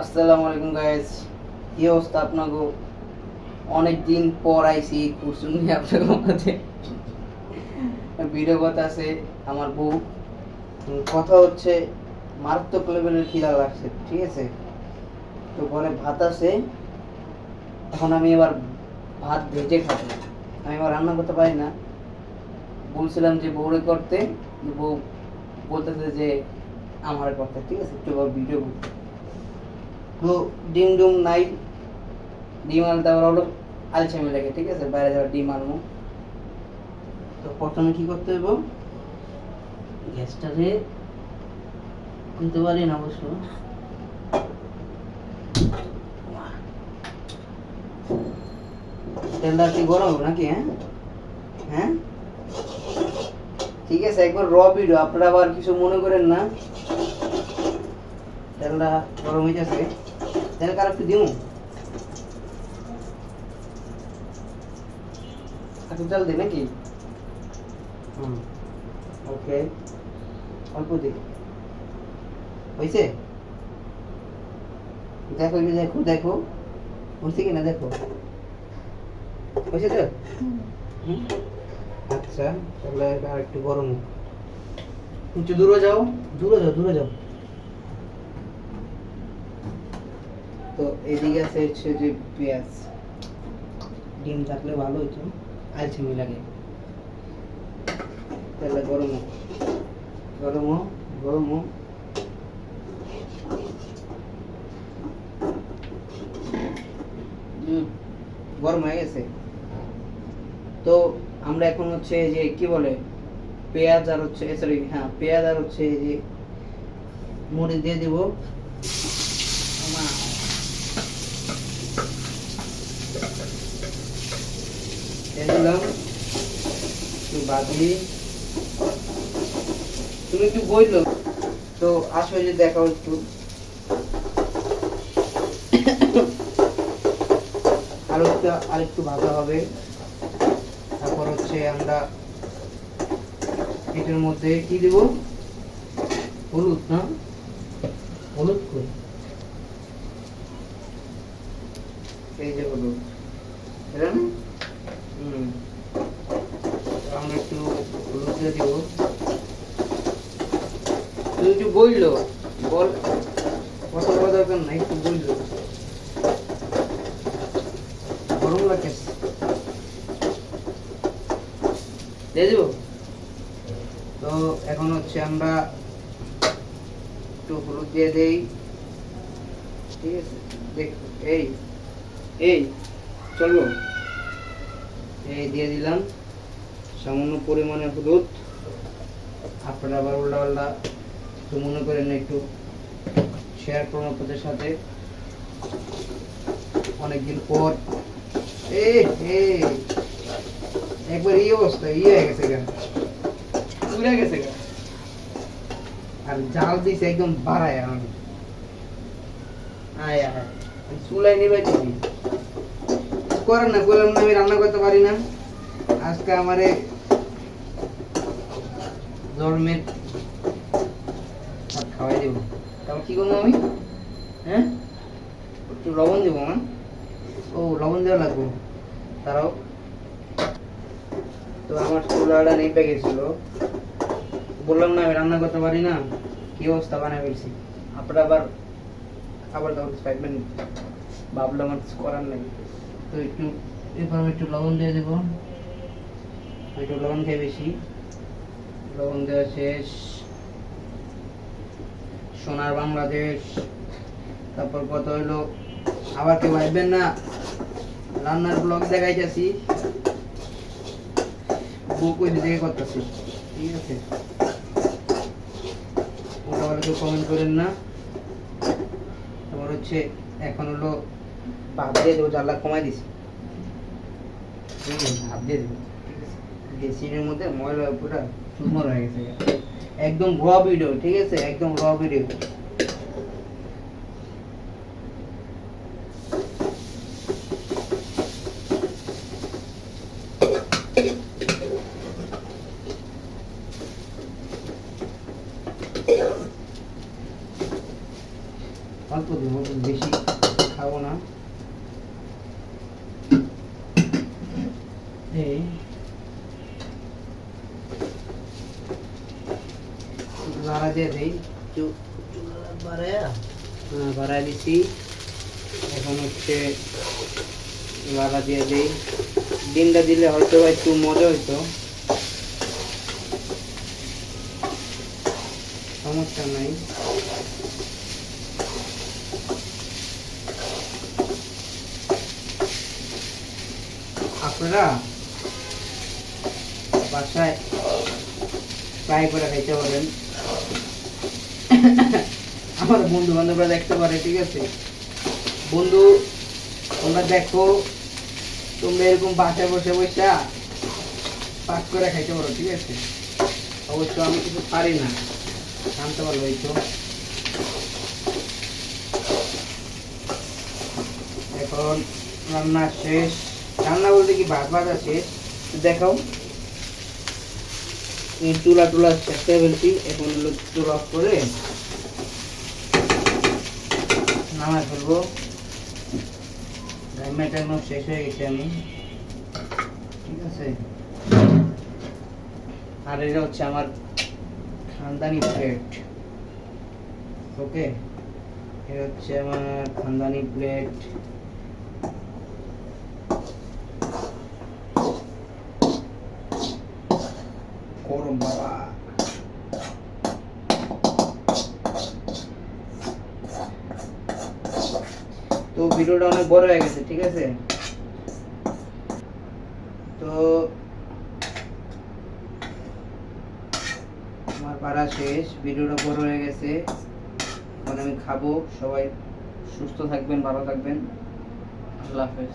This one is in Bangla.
আসসালামু আলাইকুম গাইস, কি অবস্থা আপনাকে? অনেক দিন পর আইছি কুরসুম নিয়ে আপনাদের মাঝে ভিডিও কথা আছে। আমার বউ কথা হচ্ছে মারাত্মক লেভেলের খিদা লাগছে, ঠিক আছে? তো ঘরে ভাত আছে, এখন আমি এবার ভাত ভেজে খাবো। আমি এবার রান্না করতে পারি না, বলছিলাম যে বউরে করতে, বউ বলতেছে যে আমার করতে, ঠিক আছে? একটু ভিডিও করতে। তো ডিম ডুম নাই, ডিম আনতে আবার হলো আলসামি লাগে, ঠিক আছে? বাইরে যাওয়ার ডিম আনবো। তো প্রথমে কি করতে হবে, গ্যাসটাকে খুলতে পারি না অবশ্য। তেলটা কি গরম হবে নাকি? হ্যাঁ হ্যাঁ, ঠিক আছে, একবার র ভিডিও, আপনারা আবার কিছু মনে করেন না। তেলটা গরম হয়ে যাচ্ছে, তেল কার একটু দিও, একটু তেল দে নাকি? হুম, ওকে, অল্প দিই, হয়েছে? দেখো দেখো দেখো, হচ্ছে কিনা দেখো, হয়েছে তো? হুম, আচ্ছা, তাহলে আর একটু গরম হোক। একটু দূরে যাও, দূরে যাও, দূরে যাও। তো এদিকে আছে হচ্ছে যে পেঁয়াজ, ডিম থাকলে ভালো হতো, আলচিমি লাগে। তাহলে গরম হোক, গরম হোক, গরম হোক। গরম হয়ে গেছে। তো আমরা এখন হচ্ছে যে কি বলে পেঁয়াজ আর হচ্ছে সরি, হ্যাঁ পেঁয়াজ আর হচ্ছে এই যে মরিচ দিয়ে দিব। দিলাম, একটু ভাজি, তুমি একটু বইলো। তো আসলে যে দেখাও একটু, আর একটু ভাজা হবে। তারপর হচ্ছে আমরা এটার মধ্যে কি দেব, হলুদ, না হলুদ কই, এই যে হলুদ, এটা না? আমরা একটু হলুদ দিয়ে দিব। তুমি একটু বললো, বল, কথা বলা দরকার নাই, একটু বললো, গরম লাগে, দিয়ে দিব। তো এখন হচ্ছে আমরা একটু হলুদ দিয়ে দেই, ঠিক আছে? দেখ, এই এই চলবো, এই দিয়ে দিলাম সামান্য পরিমাণে হলুদ। আপনারা আবার উল্টা পাল্টা একটু মনে করেন না, একটু শেয়ার করুন আপনাদের সাথে। অনেকদিন পর একবার এই অবস্থা হয়ে গেছে গা, উড়ে গেছে গা। আর জাল দিছে একদম বাড়ায়, আমি আয় আয় চুলাই নিবে দিবি, করেন না, বললাম না আমি রান্না করতে পারি না। আজকে আমারে জন্মের খাওয়াই দেব, তারপর কি করবো আমি? হ্যাঁ, একটু লবণ দেবো। আমার ও লবণ দেওয়া লাগবে, তারাও। তো আমার চুলাটা নেপে গেছিল, বললাম না আমি রান্না করতে পারি না, কি অবস্থা বানায় ফেলছি। আপনারা আবার আবার তখন পাইবেন, ভাবলাম আমার কিছু করার নেই। তো একটু এরপর আমি একটু লবণ দিয়ে দেবো, একটু লবণ খেয়ে বেশি, লবণ দেওয়া শেষ। সোনার বাংলাদেশ, তারপর কত হইলো, আবার কেউ ভাববেন না রান্নার ব্লগ দেখাইতেছি, বুক ওই দিকে করতেছি, ঠিক আছে? ওটা বলে কেউ কমেন্ট করেন না। তারপর হচ্ছে এখন হলো ভাত দিয়ে দেবো, জ্বালা কমাই দিছি, ভাত দিয়ে দেবো, ঠিক আছে? ডেসিনের মধ্যে ময়লা পুরা চুরমর হয়ে গেছে, একদম র ভিডিও, ঠিক আছে? একদম র ভিডিও। অল্প দিব, বেশি খাবো না। এই লাড়া দিয়ে দিই, বাড়ায় দিছি। এখন হচ্ছে লাড়া দিয়ে দিই। ডিমটা দিলে হয়তো একটু মজা হইতো, সমস্যা নাই। আপনারা বাসায় ট্রাই করে খাইতে পারেন, আমার বন্ধু বান্ধবরা দেখতে পারে, ঠিক আছে? বন্ধু, তোমরা দেখো, তোমরা এরকম বাসায় বসে বসে পাক করে খাইতে পারো, ঠিক আছে? অবশ্য আমি কিছু পারি না, জানতে পারবো এই তো। এখন রান্না শেষ, রান্না বলতে কি ভাত ভাজা শেষ। দেখাও, চুলা টুলা শেষ করে ফেলছি। এখন হলো চুলা অফ করে নামায় ফেলবো। রান্নাটা একদম শেষ হয়ে গেছে আমি, ঠিক আছে? আর এটা হচ্ছে আমার খানদানি প্লেট, ওকে? এটা হচ্ছে আমার খানদানি প্লেট। গরম বাবা। তো ভিডিওটা অনেক বড় হয়ে গেছে, ঠিক আছে? তো আমার পাড়া শেষ, ভিডিওটা বড় হয়ে গেছে, এখন আমি খাবো। সবাই সুস্থ থাকবেন, ভালো থাকবেন, আল্লাহ হাফেজ।